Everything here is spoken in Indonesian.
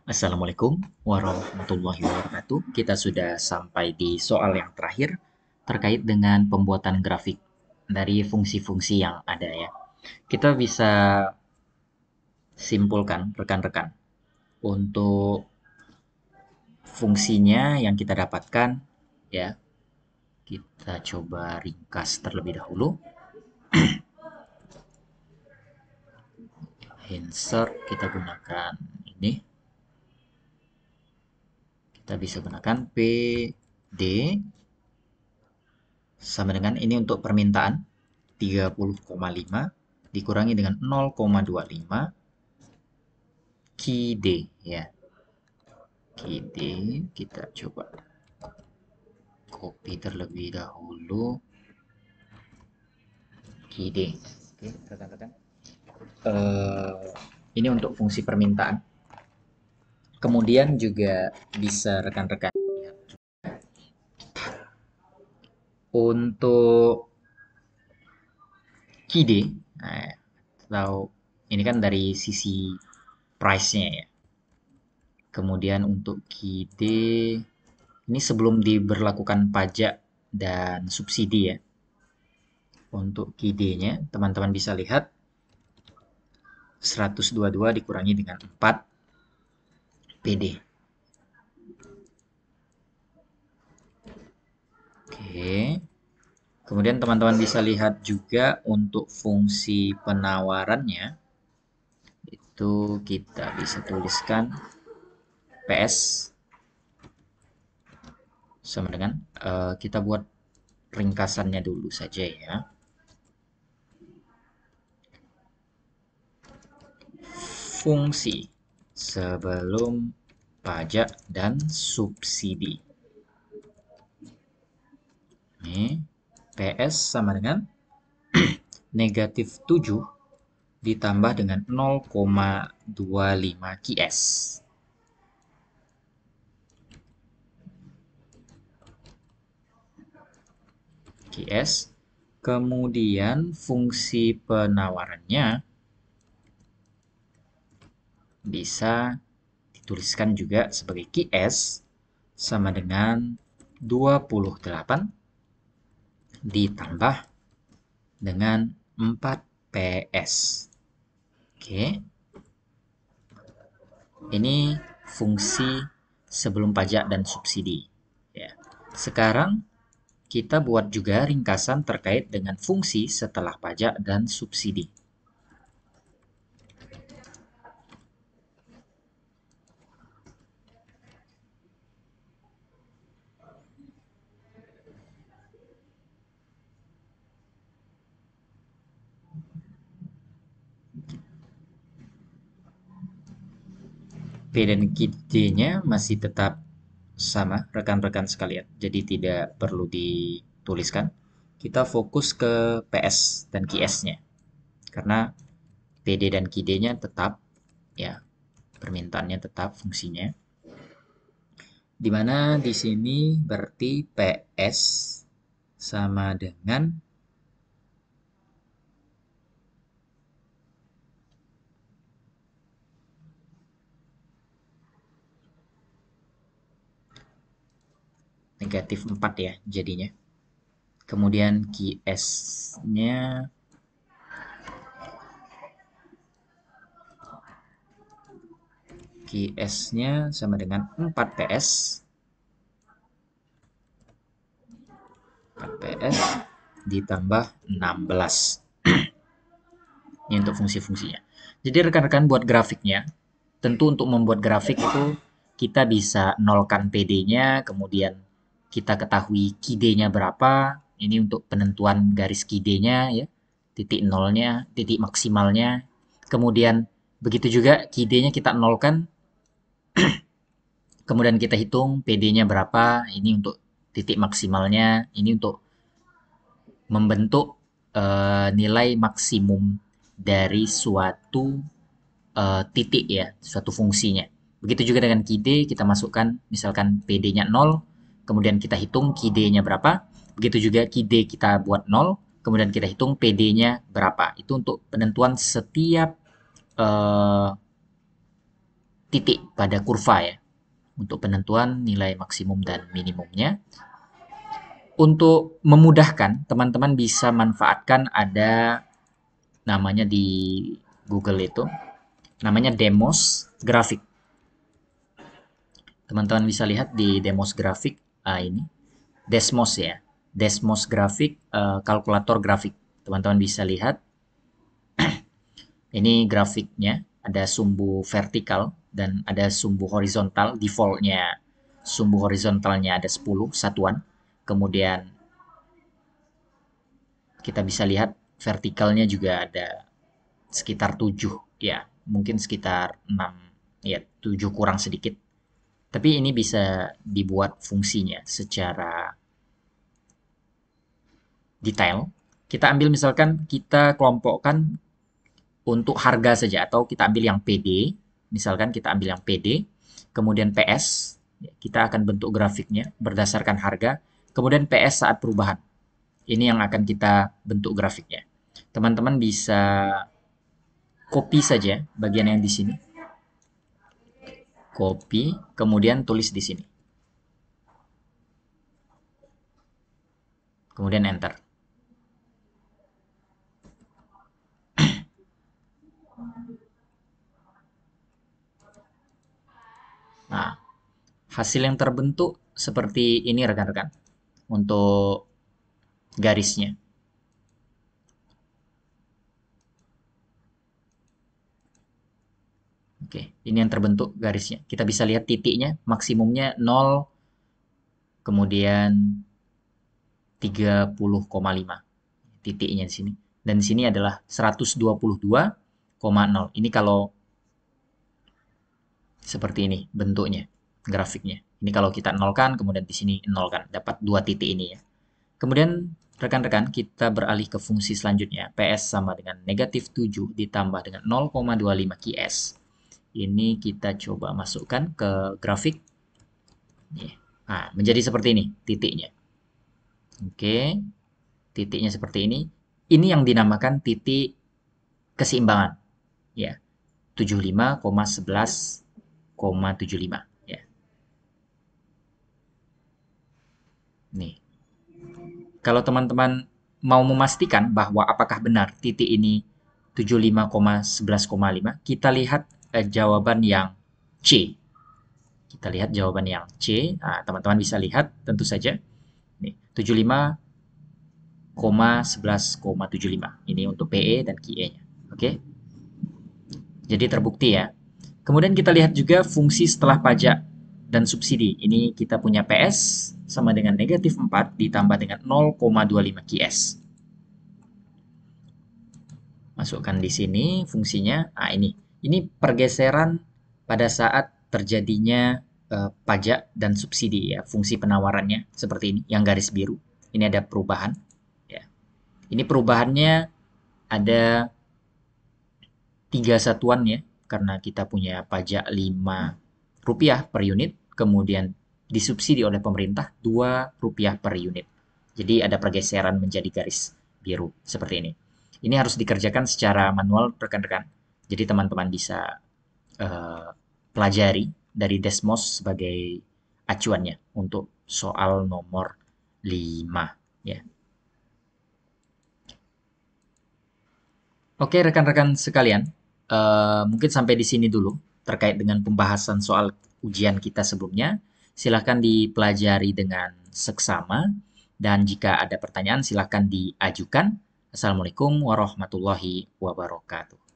Assalamualaikum warahmatullahi wabarakatuh. Kita sudah sampai di soal yang terakhir terkait dengan pembuatan grafik dari fungsi-fungsi yang ada ya. Kita bisa simpulkan rekan-rekan untuk fungsinya yang kita dapatkan ya. Kita coba ringkas terlebih dahulu. Insert kita gunakan ini. Kita bisa gunakan PD sama dengan ini untuk permintaan 30,5 dikurangi dengan 0,25 KD ya. KD kita coba copy terlebih dahulu KD. Oke, rekan-rekan. Ini untuk fungsi permintaan. Kemudian juga bisa rekan-rekan lihat untuk KD, nah, atau ini kan dari sisi price-nya ya. Kemudian untuk KD ini sebelum diberlakukan pajak dan subsidi ya. Untuk KD-nya teman-teman bisa lihat 122 dikurangi dengan 4 PD. Oke. Kemudian teman-teman bisa lihat juga untuk fungsi penawarannya itu kita bisa tuliskan PS sama dengan kita buat ringkasannya dulu saja ya. Fungsi sebelum pajak dan subsidi. Ini PS sama dengan negatif 7 ditambah dengan 0,25 QS. QS. Kemudian fungsi penawarannya bisa dituliskan juga sebagai QS sama dengan 28 ditambah dengan 4 PS. Oke. Ini fungsi sebelum pajak dan subsidi. Ya. Sekarang kita buat juga ringkasan terkait dengan fungsi setelah pajak dan subsidi. P dan QD-nya masih tetap sama rekan-rekan sekalian. Jadi tidak perlu dituliskan. Kita fokus ke PS dan QS-nya. Karena PD dan QD-nya tetap ya, permintaannya tetap fungsinya. Di mana di sini berarti PS sama dengan negatif 4 ya jadinya. Kemudian QS-nya sama dengan 4 PS. 4 PS ditambah 16. Ini untuk fungsi-fungsinya. Jadi rekan-rekan buat grafiknya, tentu untuk membuat grafik itu kita bisa nolkan PD-nya, kemudian kita ketahui KD-nya berapa, ini untuk penentuan garis KD-nya ya, titik nolnya, titik maksimalnya. Kemudian begitu juga KD-nya kita nolkan, kemudian kita hitung PD-nya berapa, ini untuk titik maksimalnya, ini untuk membentuk nilai maksimum dari suatu titik ya, suatu fungsinya. Begitu juga dengan KD, kita masukkan misalkan PD-nya 0, kemudian kita hitung KD-nya berapa. Begitu juga KD kita buat 0, kemudian kita hitung PD-nya berapa. Itu untuk penentuan setiap titik pada kurva ya, untuk penentuan nilai maksimum dan minimumnya. Untuk memudahkan, teman-teman bisa manfaatkan ada namanya di Google itu, namanya Demos Grafik. Teman-teman bisa lihat di Demos Grafik, ini, Desmos ya, Desmos Grafik, kalkulator grafik. Teman-teman bisa lihat, ini grafiknya, ada sumbu vertikal dan ada sumbu horizontal, defaultnya sumbu horizontalnya ada 10 satuan, kemudian kita bisa lihat vertikalnya juga ada sekitar 7 ya, mungkin sekitar 6 ya, 7 kurang sedikit. Tapi ini bisa dibuat fungsinya secara detail. Kita ambil misalkan kita kelompokkan untuk harga saja, atau kita ambil yang PD, misalkan kita ambil yang PD, kemudian PS, kita akan bentuk grafiknya berdasarkan harga, kemudian PS saat perubahan. Ini yang akan kita bentuk grafiknya. Teman-teman bisa copy saja bagian yang di sini. Copy, kemudian tulis di sini. Kemudian enter. Nah, hasil yang terbentuk seperti ini rekan-rekan untuk garisnya. Oke, ini yang terbentuk garisnya. Kita bisa lihat titiknya, maksimumnya 0, kemudian 30,5 titiknya di sini. Dan di sini adalah 122,0. Ini kalau seperti ini bentuknya, grafiknya. Ini kalau kita nolkan, kemudian di sini nolkan, dapat 2 titik ini ya. Kemudian rekan-rekan kita beralih ke fungsi selanjutnya. PS sama dengan negatif 7 ditambah dengan 0,25 QS. Ini kita coba masukkan ke grafik. Nah, menjadi seperti ini titiknya. Oke, titiknya seperti ini. Ini yang dinamakan titik keseimbangan. Ya, 75,11,75 ya. Nih. Kalau teman-teman mau memastikan bahwa apakah benar titik ini 75,11,5, kita lihat jawaban yang C. Kita lihat jawaban yang C. Nah, teman-teman bisa lihat tentu saja. Nih, 75,11,75. Ini untuk PE dan QE-nya. Oke. Jadi terbukti ya. Kemudian kita lihat juga fungsi setelah pajak dan subsidi. Ini kita punya PS sama dengan negatif 4 ditambah dengan 0,25 QS. Masukkan di sini fungsinya. Nah, ini pergeseran pada saat terjadinya pajak dan subsidi ya. Fungsi penawarannya seperti ini, yang garis biru. Ini ada perubahan. Ya. Ini perubahannya ada 3 satuan ya, karena kita punya pajak Rp5 per unit, kemudian disubsidi oleh pemerintah Rp2 per unit. Jadi ada pergeseran menjadi garis biru seperti ini. Ini harus dikerjakan secara manual rekan-rekan. Jadi teman-teman bisa pelajari dari Desmos sebagai acuannya untuk soal nomor 5 ya. Oke rekan-rekan sekalian, mungkin sampai di sini dulu terkait dengan pembahasan soal ujian kita sebelumnya. Silahkan dipelajari dengan seksama dan jika ada pertanyaan silahkan diajukan. Assalamualaikum warahmatullahi wabarakatuh.